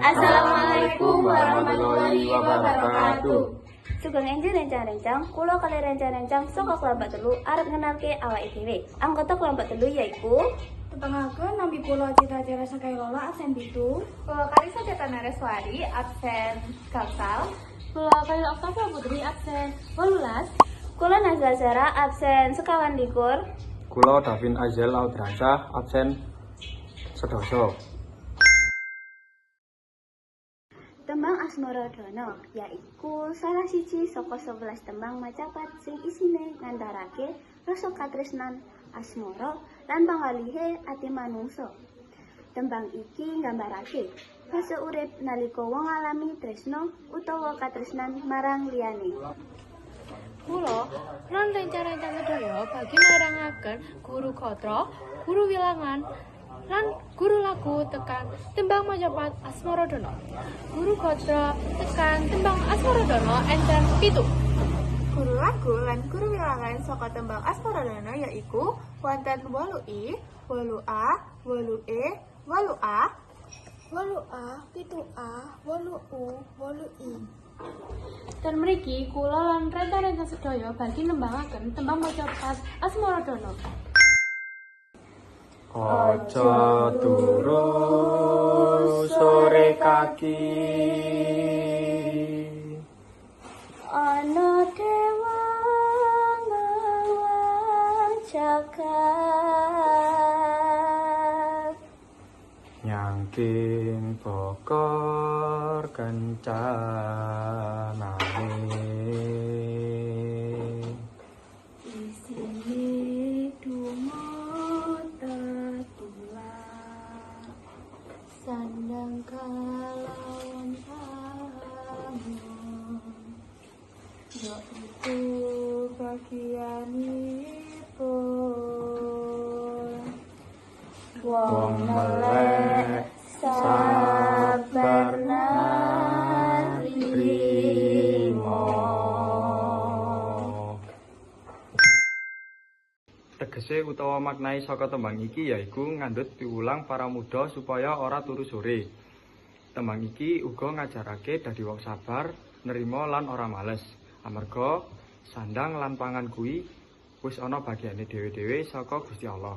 Assalamualaikum warahmatullahi wabarakatuh. Sugeng enjing rencang-rencang, kula kali rencang-rencang saka kelompok telu arep ngenalke awake dhewe. Anggota kelompok telu yaiku Tepangaken nampi kula Citra Sakai Lola absen 7. Kula Karisa Cetanareswari absen gangsal. Kula Kaila Oktavia Putri absen 18. kula Nazla Zara absen sekawan likur. Kula Davin Azel Audransyah absen sedasa. Tembang Asmaradana yaiku salah siji saka 11 tembang macapat sing isine ngantarake rasa katresnan asmara lan pangalihe ati manungsa. Tembang iki nggambarake fase urip nalika wong ngalami tresna utawa katresnan marang liyane. Kula lan rencang-rencang sedaya bagi nerangaken guru gatra, guru wilangan lan guru lagu tekan tembang macapat Asmaradana. Guru gatra tekan tembang Asmaradana enten 7. Guru lagu lan guru wilangan saka tembang Asmaradana yaiku wonten 8I, 8A, 8E, 8A, 8A, 7A, 8U, 8I. Dan mriki kula lan rencang-rencang sedaya bagi nembangaken tembang macapat Asmaradana. Aja turu sore kaki, Ana dewa ngawal jagat, nyangking bokor kencanane. Isine donga tetulah sandang kalawan pamon yaitu bagianipun Wong melek sabar narimo. Tegese utawa maknai saka tembang iki yaiku ngandhut piwulang para muda supaya ora turu sore. Tembang iki uga ngajarake dadi wong sabar, nerima lan ora males. Amarga sandang lan pangan kuwi wis ana bagiane dhewe-dhewe saka Gusti Allah.